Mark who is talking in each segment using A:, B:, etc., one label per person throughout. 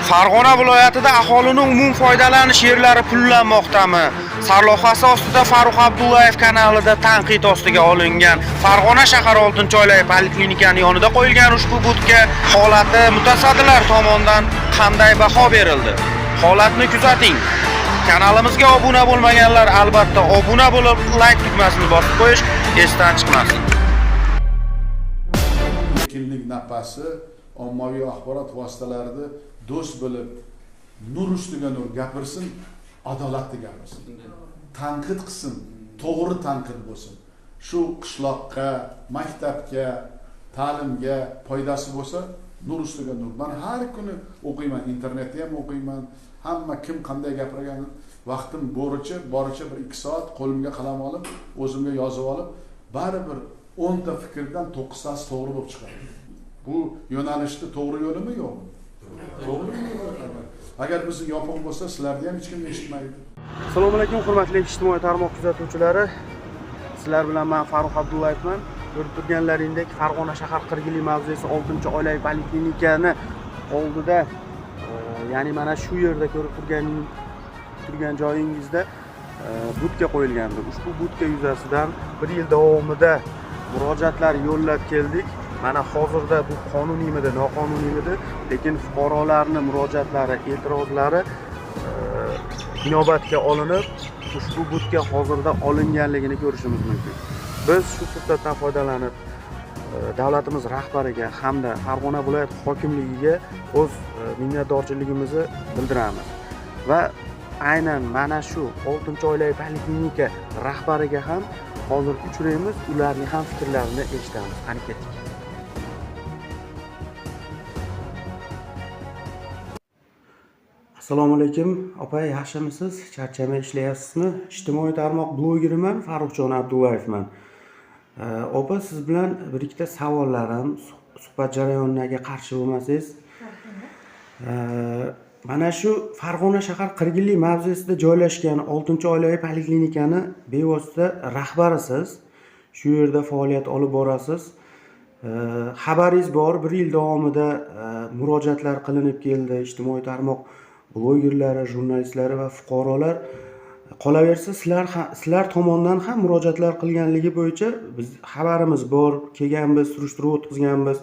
A: Farg'ona viloyatida aholining umum foydalanish yerlari pullanmoqdami? Sarlavhasi ostida Farruh Abdullayev kanalida tanqid ostiga olingan Farg'ona shahar 6-oylay poliklinikani yonida qo'yilgan ushbu budka holati mutasaddilar tomonidan qanday baho berildi? Holatni kuzating. Kanalimizga obuna bo'lmaganlar albatta obuna bo'lib, like tugmasini bosib qo'yish esdan chiqmasin.
B: Erkinlik nafasi ommaviy axborot vositalarida do'st bo'lib, nur ustiga nur gapirsin, adolatli gapirsin. Tanqid qilsin, to'g'ri tanqid bo'lsin. Shu qishloqqa, maktabga, ta'limga foydasi bo'lsa, nur ustiga nur. Men har kuni o'qiyman, internetda ham o'qiyman. Hamma kim qanday gapirgani vaqtim boricha bir 2 soat qo'limga qalam olib, o'zimga yozib olib, baribir 10 ta fikrdan 9 tasi to'g'ri bo'lib chiqadi. Bu yo'nalishda to'g'ri yo'limi yo'qmi? To'g'ri yo'l. Agar biz yopiq bo'lsa, sizlarni ham hech kim eshitmaydi.
A: Assalomu alaykum, hurmatli ijtimoiy tarmoq kuzatuvchilari. Sizlar bilan men Farruh Abdullayevman. Ko'rib turganlaringdek, Farg'ona shahar Qirg'ili mavzesi 6-oylay poliklinikani oldida, ya'ni mana shu yerda ko'rib turgan joyingizda budka qo'yilgandi. Ushbu budka yuzasidan 1 yil davomida murojaatlar yo'llab keldik. Mana hozirda bu qonuniymidi, noqonuniymidi, lekin fuqarolarning murojaatlari, e'tirozlari inobatga olinib, ushbu budka hozirda olinganligini ko'rishimiz mumkin. Biz shu fursatdan foydalanib davlatimiz rahbariga hamda Farg'ona viloyat hokimligiga o'z minnatdorchiligimizni bildiramiz va aynan mana shu 6-oylay poliklinika rahbariga ham hozir uchraymiz, ularning ham fikrlarini eshitamiz. Qani ketdik. Assalomu alaykum, opa, yaxshimisiz? Charchamay ishlayapsizmi? Ijtimoiy tarmoq blogeriman, Farruhjon Abdullayevman. Opa, siz bilan bir ikkita savollarim, suhbat jarayoniga qarshi bo'lmasangiz. Mana shu Farg'ona shahar Qirg'ili mavzesida joylashgan 6-oylay poliklinikani bevosita rahbarisiz. Shu yerda faoliyat olib borasiz. Xabaringiz bor, 1 yil davomida murojaatlar qilinib keldi. Ijtimoiy tarmoq blogerlari, jurnalistlari va fuqarolar qolaversa sizlar tomonidan ham murojaatlar qilganligi bo'yicha biz xabarimiz bor, kelganmiz, surishtiruv o'tkazganmiz.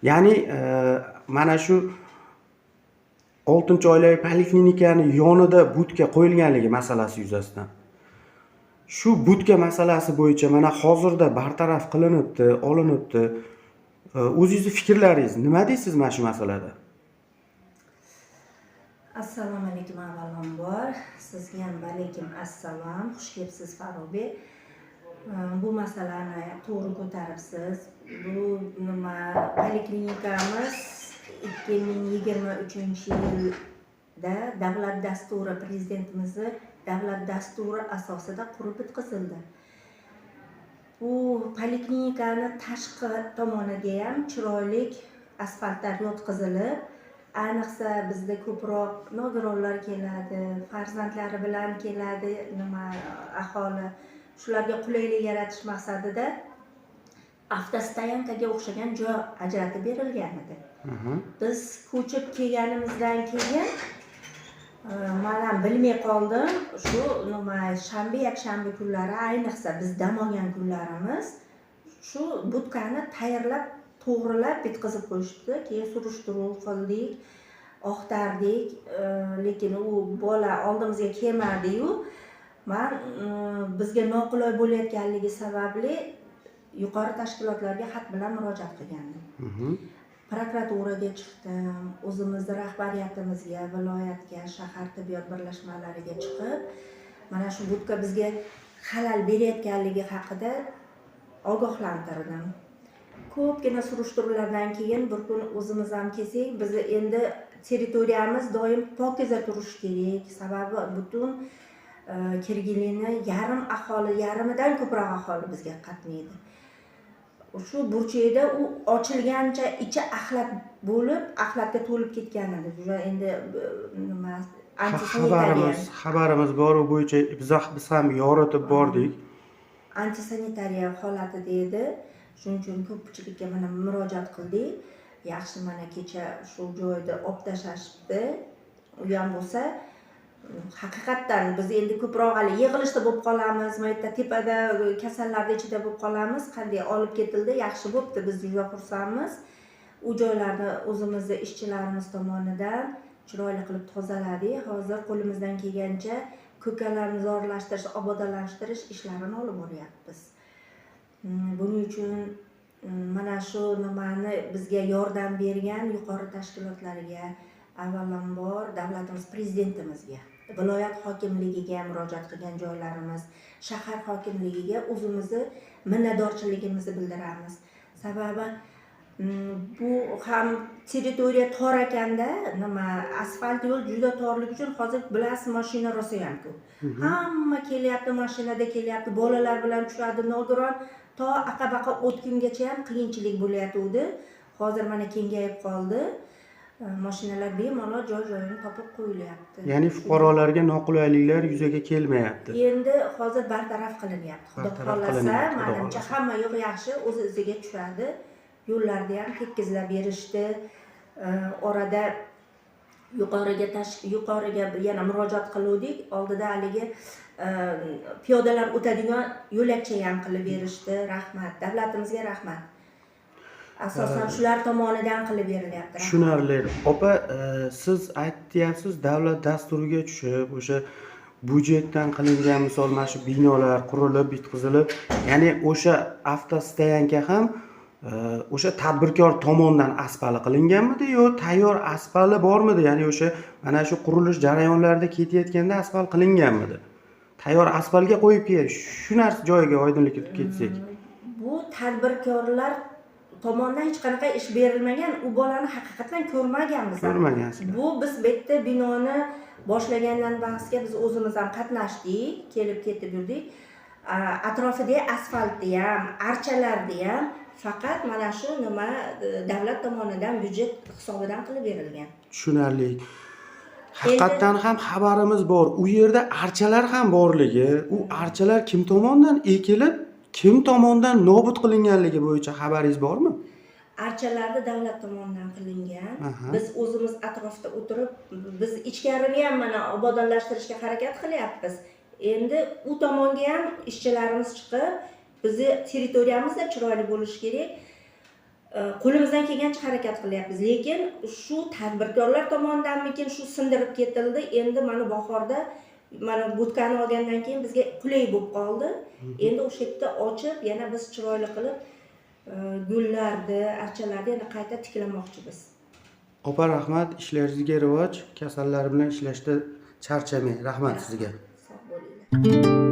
A: Ya'ni mana shu 6-oylay poliklinikani yonida budka qo'yilganligi masalasi yuzasidan. Shu budka masalasi bo'yicha mana hozirda bartaraf qilinibdi, olinibdi. O'zingizni fikrlaringiz nima deysiz mana shu masalada?
C: Assalomu alaykum avvalambor. Sizga ham alaykum assalom. Xush kelibsiz Farruh bey. Bu masalani to'g'ri ko'taribsiz. Bu nima poliklinikamiz 2023-yilda davlat dasturi, prezidentimizning davlat dasturi asosida qurib bitkazildi. Bu poliklinikani tashqi tomoniga ham chiroyli asfaltlar yotqizilib, ayniqsa bizda ko'proq nogironlar keladi, farzandlari bilan keladi, aholi, shularga qulaylik yaratish maqsadida avtostoyankaga o'xshagan joy ajratib berilgan edi. Biz ko'chib kelganimizdan keyin mana bilmay qoldim, shu shanba, yakshanba kunlari, ayniqsa biz dam olgan kunlarimiz shu budkani tayyorlab, to'g'rilab bitkazib qo'yishdi. Keyin surishtiruv qildik, oqtardik, lekin u bola oldimizga kelmadi-yu. Men bizga noqulay bo'layotganligi sababli yuqori tashkilotlarga xat bilan murojaat qilgandim. Prokuraturaga chiqdim, o'zimizning rahbariyatimizga, viloyatga, shahar tibbiyot birlashmalariga chiqib, mana shu budka bizga xalal berayotganligi haqida ogohlantirdim. Ko'pgina surishtiruvlardan keyin bir kun o'zimiz ham kelsak, biz endi territoriyamiz doim pokiza turishi kerak. Sababi butun Qirg'ilini yarim aholi, yarimidan ko'proq aholi bizga qatnaydi. Shu burchakda u ochilgancha ichi axlat bo'lib, axlatga to'lib ketgan edi. Juda endi nima
A: xabarimiz bor, u bo'yicha biz ham yoritib bordik.
C: Antisanitariya holatida edi. Shuning uchun ko'pchilikka mana murojaat qildik. yaxshi mana kecha shu joyda olib tashlashibdi. U ham bo'lsa haqiqatdan biz endi ko'proq hali yig'ilishda bo'lib qolamiz, bu yerda tepada kasallarni ichida bo'lib qolamiz. Qanday olib ketildi, yaxshi bo'pti, biz juda xursandmiz. U joylarni o'zimizni ishchilarimiz tomonidan chiroyli qilib tozaladik. Hozir qo'limizdan kelgancha ko'kalarni zo'rlashtirish, obodonlashtirish ishlarini olib boryapmiz. Buning uchun mana shu nimani bizga yordam bergan yuqori tashkilotlarga, avvalambor davlatimiz prezidentimizga, viloyat hokimligiga murojaat qilgan joylarimiz, shahar hokimligiga o'zimizni minnatdorchiligimizni bildiramiz. Sababi bu ham territoriya tor ekanda, nima asfalt yo'l juda torligi uchun hozir bilasiz, mashina rosa ham ko'p. Hamma kelyapti, mashinada kelyapti, bolalar bilan tushadi nogiron, to aqabaqa o'tgungacha ham qiyinchilik bo'layotgandi. Hozir mana kengayib qoldi. Mashinalar bemalol joy-joyini topib qo'yilyapti.
A: Ya'ni fuqarolarga noqulayliklar yuzaga kelmayapti.
C: Endi hozir bartaraf qilinyapti. Xudo xohlasa, menimcha hamma yo'q yaxshi o'z-o'ziga tushadi. Yo'llarni ham tekkizlab berishdi. Orada yuqoriga yana murojaat qildik. Oldida haligi piyodalar o'tadigan yo'lakcha ham qilib berishdi. Rahmat, davlatimizga rahmat. Asosan shular tomonidan qilib berilyapti.
A: Tushunarli. Opa, siz aytyapsiz, davlat dasturiga tushib, o'sha budjetdan qilingan misol mana shu binolar qurilib, bitkazilib, ya'ni o'sha avtostoyanka ham o'sha tadbirkor tomonidan asfali qilinganmidi yo tayyor asfali bormidi? Ya'ni o'sha mana shu qurilish jarayonlarida ketayotganda asfal qilinganmidi? Tayyor asfalga qo'yib kel. Shu narsa joyiga oydinlik kiritib ketsak.
C: Bu tadbirkorlar tomonidan hech qanaqa ish berilmagan, u bolani haqiqatan ko'rmaganmiz.
A: Ko'rmagansiz.
C: Bu biz bitta binoni boshlagandan bahsga biz o'zimiz ham qatnashdik, kelib ketib yurdik. Atrofida asfaltni ham, archalarni ham faqat mana shu nima davlat tomonidan byudjet hisobidan qilib berilgan.
A: Tushunarli. Haqiqatdan ham xabarimiz bor. U yerda archalar ham borligi, u archalar kim tomonidan ekilib, kim tomonidan nobud qilinganligi bo'yicha xabaringiz bormi?
C: Archalarni davlat tomonidan qilingan. Biz o'zimiz atrofda o'tirib, biz ichkarini ham mana obodonlashtirishga harakat qilyapmiz. Endi u tomonga ham ishchilarimiz chiqib, bizni territoriyamizda chiroyli bo'lishi kerak. Qo'limizdan kelgancha harakat qilyapmiz, lekin shu tadbirkorlar tomonidanmikin shu sindirib ketildi. Endi mana bahorda mana budkani olgandan keyin bizga qulay bo'lib qoldi. Endi o'sha yerda ochib, yana biz chiroyli qilib gullarni, archalarni yana qayta tiklamoqchimiz.
A: Opa, rahmat, ishlaringizga rivoj, kasallar bilan ishlashda charchamang. Rahmat sizga.
C: Sog' bo'linglar.